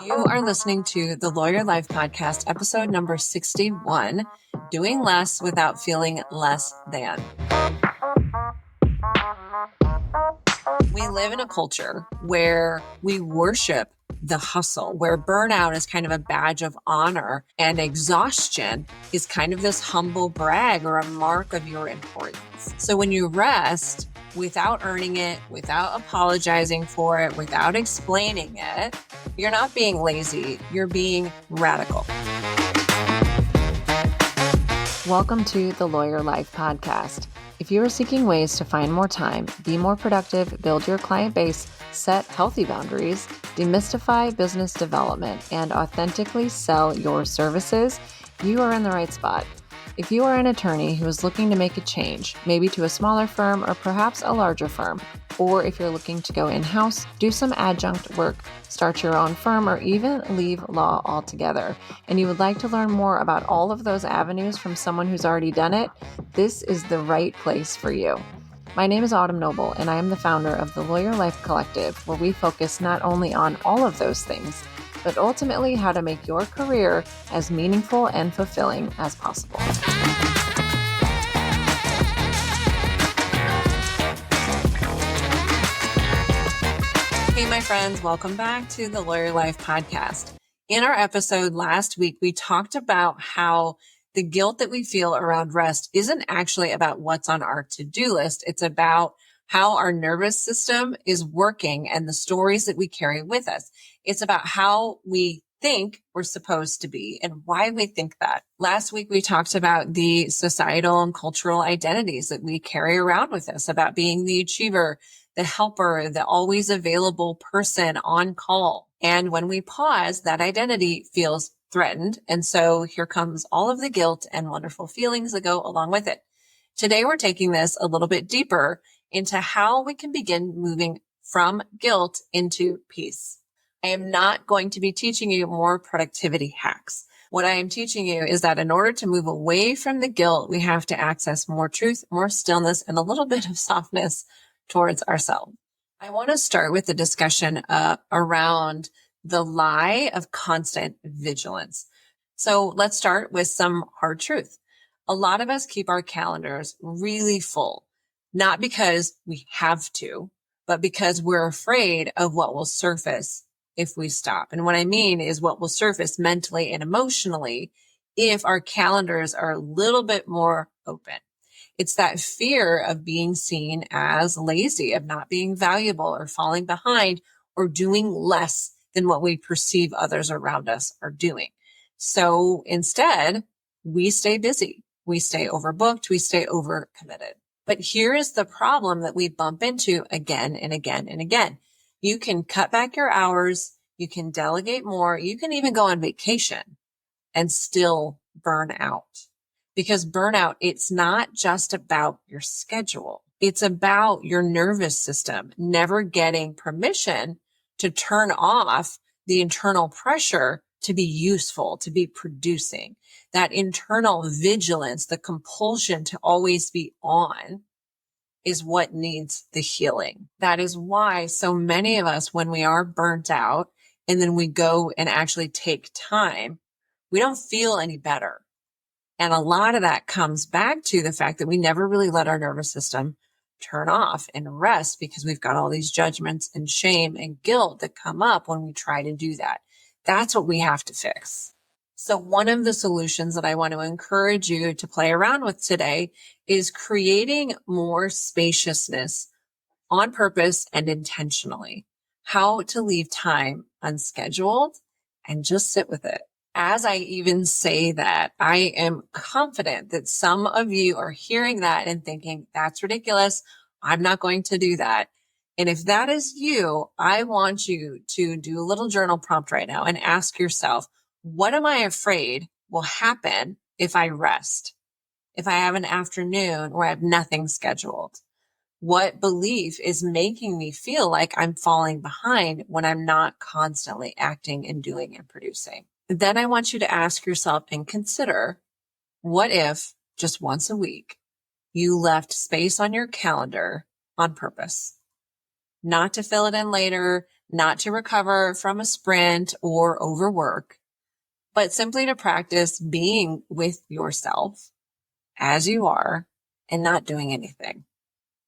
You are listening to the Lawyer Life Podcast, episode number 61, Doing Less Without Feeling Less Than. We live in a culture where we worship the hustle, where burnout is kind of a badge of honor and exhaustion is kind of this humble brag or a mark of your importance. So when you rest without earning it, without apologizing for it, without explaining it, you're not being lazy, you're being radical. Welcome to the Lawyer Life Podcast. If you are seeking ways to find more time, be more productive, build your client base, set healthy boundaries, demystify business development, and authentically sell your services, you are in the right spot. If you are an attorney who is looking to make a change, maybe to a smaller firm or perhaps a larger firm, or if you're looking to go in-house, do some adjunct work, start your own firm, or even leave law altogether, and you would like to learn more about all of those avenues from someone who's already done it, this is the right place for you. My name is Autumn Noble, and I am the founder of the Lawyer Life Collective, where we focus not only on all of those things, but ultimately how to make your career as meaningful and fulfilling as possible. Hey, my friends, welcome back to the Lawyer Life Podcast. In our episode last week, we talked about how the guilt that we feel around rest isn't actually about what's on our to-do list. It's about how our nervous system is working and the stories that we carry with us. It's about how we think we're supposed to be and why we think that. Last week, we talked about the societal and cultural identities that we carry around with us, about being the achiever, the helper, the always available person on call. And when we pause, that identity feels threatened. And so here comes all of the guilt and wonderful feelings that go along with it. Today, we're taking this a little bit deeper into how we can begin moving from guilt into peace. I am not going to be teaching you more productivity hacks. What I am teaching you is that in order to move away from the guilt, we have to access more truth, more stillness, and a little bit of softness towards ourselves. I want to start with the discussion around the lie of constant vigilance. So let's start with some hard truth. A lot of us keep our calendars really full, not because we have to, but because we're afraid of what will surface if we stop. And what I mean is what will surface mentally and emotionally if our calendars are a little bit more open. It's that fear of being seen as lazy, of not being valuable or falling behind or doing less than what we perceive others around us are doing. So instead, we stay busy. We stay overbooked. We stay overcommitted. But here is the problem that we bump into again and again and again. You can cut back your hours. You can delegate more. You can even go on vacation and still burn out. Because burnout, it's not just about your schedule. It's about your nervous system never getting permission to turn off the internal pressure to be useful, to be producing. That internal vigilance, the compulsion to always be on, is what needs the healing. That is why so many of us, when we are burnt out and then we go and actually take time, we don't feel any better. And a lot of that comes back to the fact that we never really let our nervous system turn off and rest because we've got all these judgments and shame and guilt that come up when we try to do that. That's what we have to fix. So one of the solutions that I want to encourage you to play around with today is creating more spaciousness on purpose and intentionally. How to leave time unscheduled and just sit with it. As I even say that, I am confident that some of you are hearing that and thinking, that's ridiculous. I'm not going to do that. And if that is you, I want you to do a little journal prompt right now and ask yourself, what am I afraid will happen if I rest? If I have an afternoon where I have nothing scheduled? What belief is making me feel like I'm falling behind when I'm not constantly acting and doing and producing? Then I want you to ask yourself and consider, what if just once a week you left space on your calendar on purpose? not to fill it in later, not to recover from a sprint or overwork, but simply to practice being with yourself as you are and not doing anything.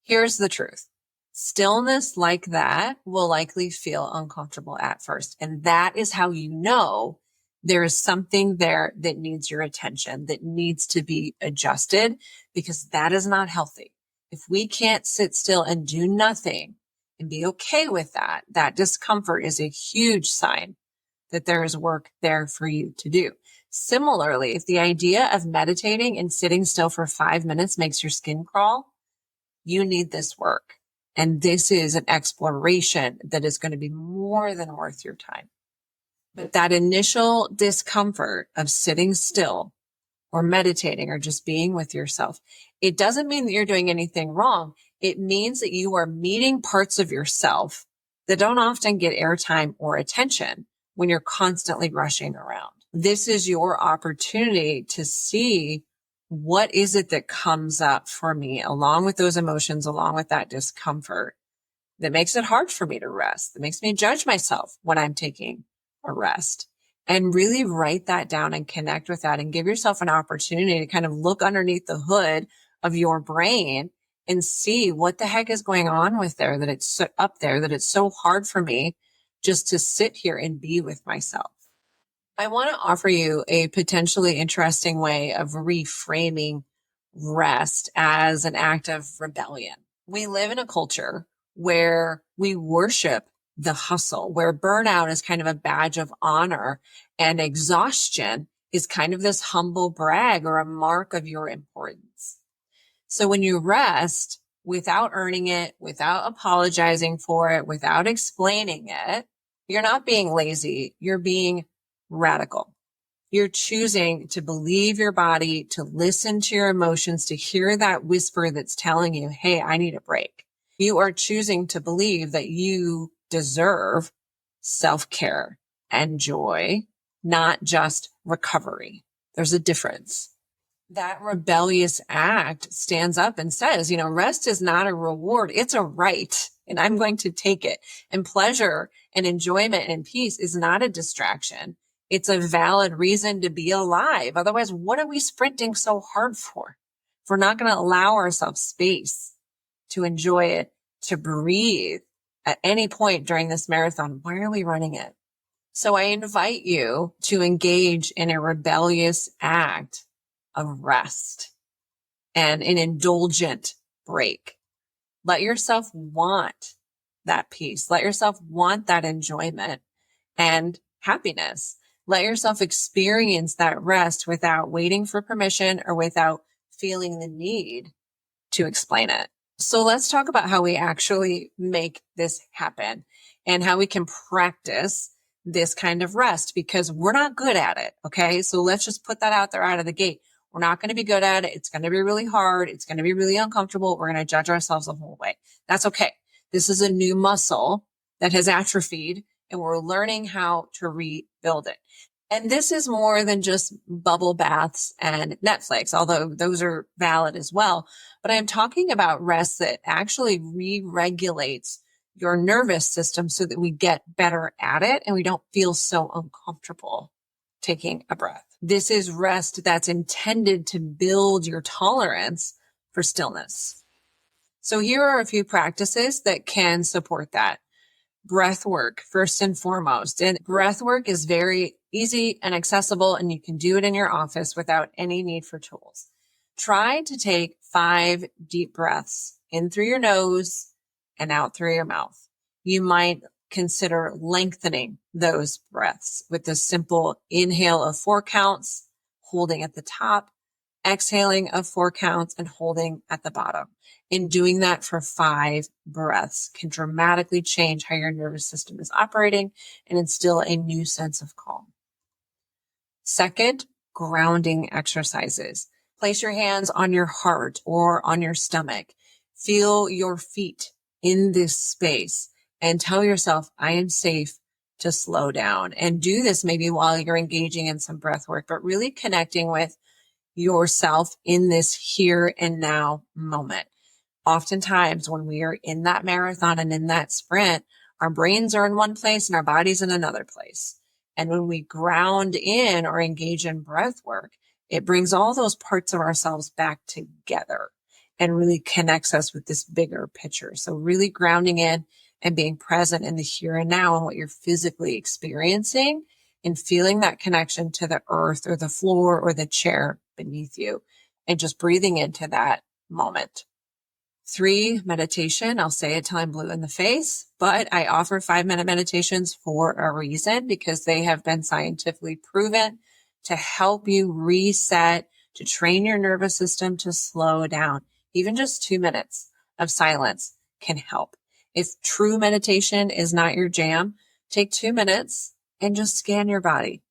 Here's the truth. Stillness like that will likely feel uncomfortable at first. And that is how you know there is something there that needs your attention, that needs to be adjusted, because that is not healthy. If we can't sit still and do nothing and be okay with that, that discomfort is a huge sign that there is work there for you to do. Similarly, if the idea of meditating and sitting still for 5 minutes makes your skin crawl, you need this work. And this is an exploration that is going to be more than worth your time. But that initial discomfort of sitting still or meditating or just being with yourself, it doesn't mean that you're doing anything wrong. It means that you are meeting parts of yourself that don't often get airtime or attention when you're constantly rushing around. This is your opportunity to see, what is it that comes up for me along with those emotions, along with that discomfort, that makes it hard for me to rest, that makes me judge myself when I'm taking a rest? And really write that down and connect with that and give yourself an opportunity to kind of look underneath the hood of your brain and see what the heck is going on with there, that it's up there, that it's so hard for me just to sit here and be with myself. I want to offer you a potentially interesting way of reframing rest as an act of rebellion. We live in a culture where we worship the hustle, where burnout is kind of a badge of honor and exhaustion is kind of this humble brag or a mark of your importance. So when you rest without earning it, without apologizing for it, without explaining it, you're not being lazy. You're being radical. You're choosing to believe your body, to listen to your emotions, to hear that whisper that's telling you, hey, I need a break. You are choosing to believe that you deserve self-care and joy, not just recovery. There's a difference. That rebellious act stands up and says, rest is not a reward. It's a right, and I'm going to take it. And pleasure and enjoyment and peace is not a distraction. It's a valid reason to be alive. Otherwise, what are we sprinting so hard for? If we're not going to allow ourselves space to enjoy it, to breathe at any point during this marathon, why are we running it? So I invite you to engage in a rebellious act of rest and an indulgent break. Let yourself want that peace. Let yourself want that enjoyment and happiness. Let yourself experience that rest without waiting for permission or without feeling the need to explain it. So let's talk about how we actually make this happen and how we can practice this kind of rest, because we're not good at it. Okay. So let's just put that out there out of the gate. We're not going to be good at it. It's going to be really hard. It's going to be really uncomfortable. We're going to judge ourselves the whole way. That's okay. This is a new muscle that has atrophied, and we're learning how to rebuild it. And this is more than just bubble baths and Netflix, although those are valid as well. But I'm talking about rest that actually re-regulates your nervous system so that we get better at it and we don't feel so uncomfortable taking a breath. This is rest that's intended to build your tolerance for stillness. So here are a few practices that can support that. Breath work, first and foremost. And breath work is very easy and accessible, and you can do it in your office without any need for tools. Try to take 5 deep breaths in through your nose and out through your mouth. You might consider lengthening those breaths with the simple inhale of 4 counts, holding at the top, exhaling of 4 counts, and holding at the bottom. In doing that for 5 breaths can dramatically change how your nervous system is operating and instill a new sense of calm. Second, grounding exercises. Place your hands on your heart or on your stomach. Feel your feet in this space and tell yourself, I am safe to slow down. And do this maybe while you're engaging in some breath work, but really connecting with yourself in this here and now moment. Oftentimes when we are in that marathon and in that sprint, our brains are in one place and our body's in another place. And when we ground in or engage in breath work, it brings all those parts of ourselves back together and really connects us with this bigger picture. So really grounding in and being present in the here and now and what you're physically experiencing and feeling that connection to the earth or the floor or the chair beneath you and just breathing into that moment. 3, meditation. I'll say it till I'm blue in the face, but I offer 5-minute meditations for a reason because they have been scientifically proven to help you reset, to train your nervous system to slow down. Even just 2 minutes of silence can help. If true meditation is not your jam, take 2 minutes and just scan your body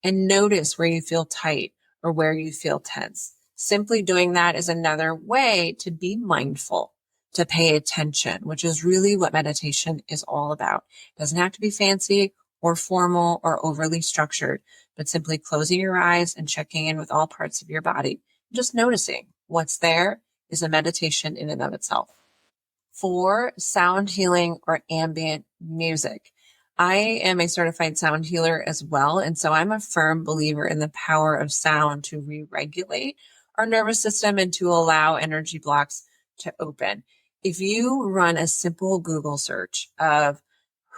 and notice where you feel tight or where you feel tense. Simply doing that is another way to be mindful, to pay attention, which is really what meditation is all about. It doesn't have to be fancy or formal or overly structured, but simply closing your eyes and checking in with all parts of your body. Just noticing what's there is a meditation in and of itself. 4, sound healing or ambient music. I am a certified sound healer as well, and so I'm a firm believer in the power of sound to re-regulate our nervous system and to allow energy blocks to open. If you run a simple Google search of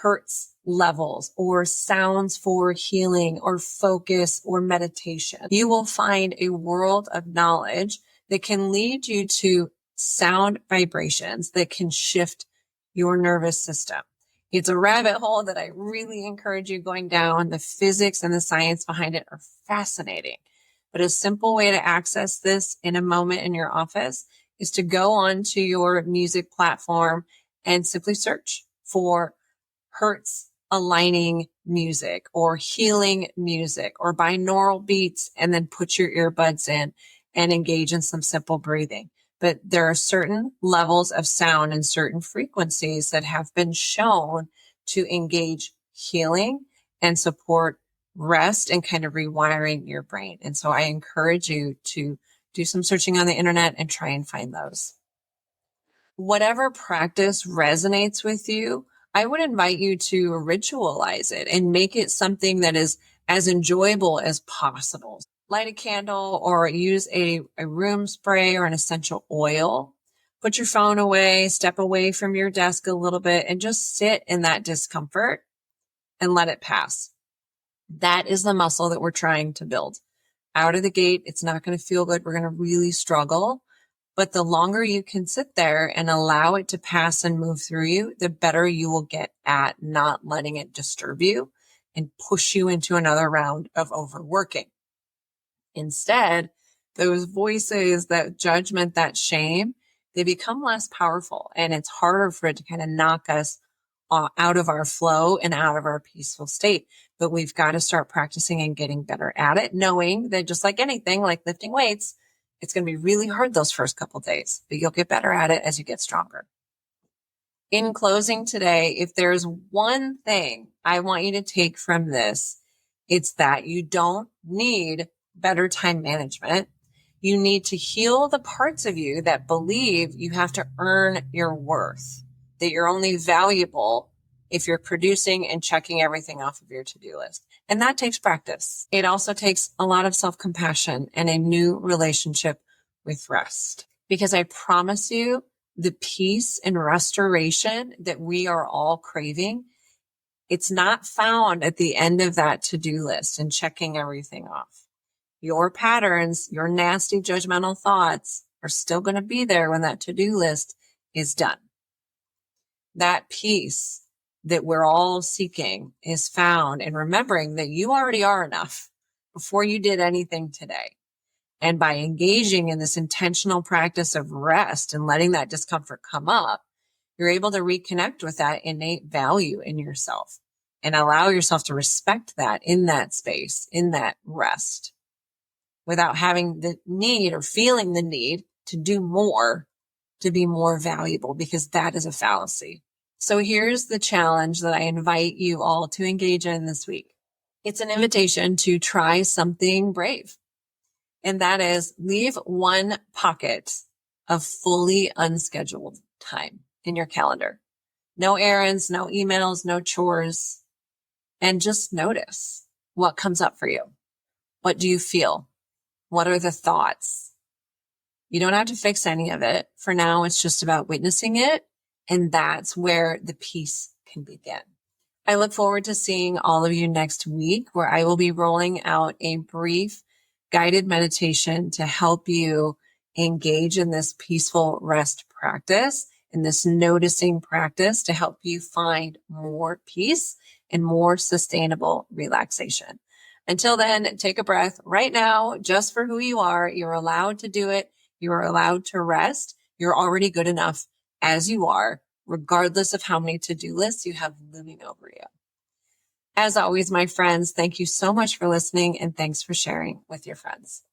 hertz levels or sounds for healing or focus or meditation, you will find a world of knowledge that can lead you to sound vibrations that can shift your nervous system. It's a rabbit hole that I really encourage you going down. The physics and the science behind it are fascinating. But a simple way to access this in a moment in your office is to go onto your music platform and simply search for hertz aligning music or healing music or binaural beats, and then put your earbuds in and engage in some simple breathing. But there are certain levels of sound and certain frequencies that have been shown to engage healing and support rest and kind of rewiring your brain. And so I encourage you to do some searching on the internet and try and find those. Whatever practice resonates with you, I would invite you to ritualize it and make it something that is as enjoyable as possible. Light a candle or use a room spray or an essential oil. Put your phone away, step away from your desk a little bit, and just sit in that discomfort and let it pass. That is the muscle that we're trying to build. Out of the gate, it's not going to feel good. We're going to really struggle. But the longer you can sit there and allow it to pass and move through you, the better you will get at not letting it disturb you and push you into another round of overworking. Instead, those voices, that judgment, that shame, they become less powerful, and it's harder for it to kind of knock us out of our flow and out of our peaceful state. But we've got to start practicing and getting better at it, knowing that just like anything, like lifting weights, it's going to be really hard those first couple days, but you'll get better at it as you get stronger. In closing today, if there's one thing I want you to take from this, it's that you don't need better time management. You need to heal the parts of you that believe you have to earn your worth, that you're only valuable if you're producing and checking everything off of your to-do list. And that takes practice. It also takes a lot of self-compassion and a new relationship with rest. Because I promise you, the peace and restoration that we are all craving, it's not found at the end of that to-do list and checking everything off. Your patterns, your nasty judgmental thoughts are still going to be there when that to-do list is done. That peace that we're all seeking is found in remembering that you already are enough before you did anything today. And by engaging in this intentional practice of rest and letting that discomfort come up, you're able to reconnect with that innate value in yourself and allow yourself to respect that in that space, in that rest, without having the need or feeling the need to do more, to be more valuable, because that is a fallacy. So here's the challenge that I invite you all to engage in this week. It's an invitation to try something brave. And that is leave one pocket of fully unscheduled time in your calendar. No errands, no emails, no chores, and just notice what comes up for you. What do you feel? What are the thoughts? You don't have to fix any of it. For now, it's just about witnessing it, and that's where the peace can begin. I look forward to seeing all of you next week, where I will be rolling out a brief guided meditation to help you engage in this peaceful rest practice and this noticing practice to help you find more peace and more sustainable relaxation. Until then, take a breath right now, just for who you are. You're allowed to do it. You are allowed to rest. You're already good enough as you are, regardless of how many to-do lists you have looming over you. As always, my friends, thank you so much for listening, and thanks for sharing with your friends.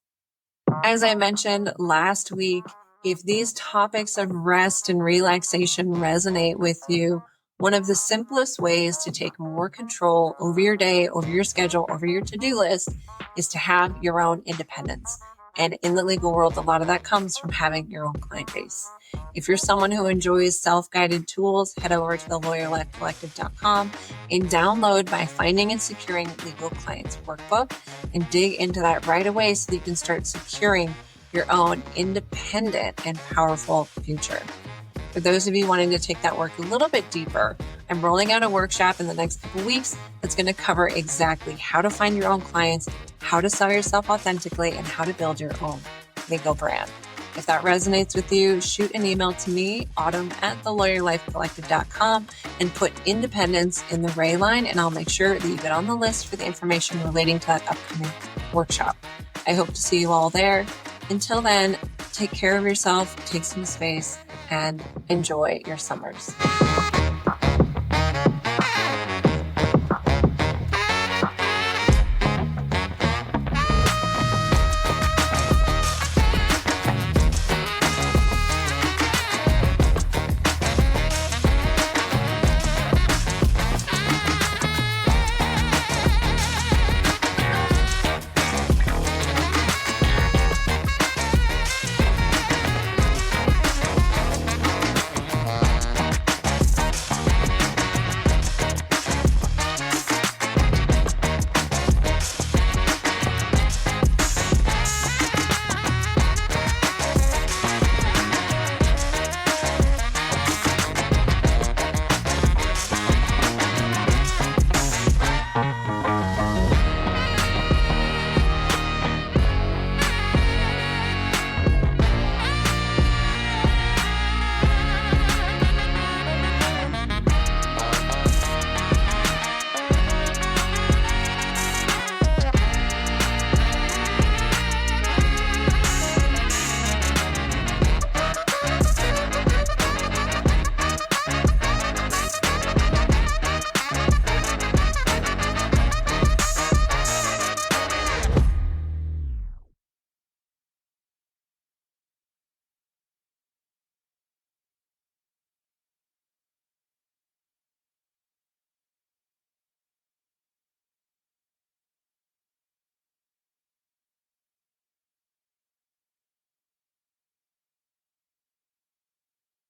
As I mentioned last week, if these topics of rest and relaxation resonate with you, one of the simplest ways to take more control over your day, over your schedule, over your to-do list is to have your own independence. And in the legal world, a lot of that comes from having your own client base. If you're someone who enjoys self-guided tools, head over to thelawyerlifecollective.com and download My Finding and Securing Legal Clients workbook and dig into that right away so that you can start securing your own independent and powerful future. For those of you wanting to take that work a little bit deeper, I'm rolling out a workshop in the next couple of weeks that's going to cover exactly how to find your own clients, how to sell yourself authentically, and how to build your own legal brand. If that resonates with you, shoot an email to me, autumn@thelawyerlifecollective.com, and put independence in the Ray line, and I'll make sure that you get on the list for the information relating to that upcoming workshop. I hope to see you all there. Until then, take care of yourself, take some space, and enjoy your summers.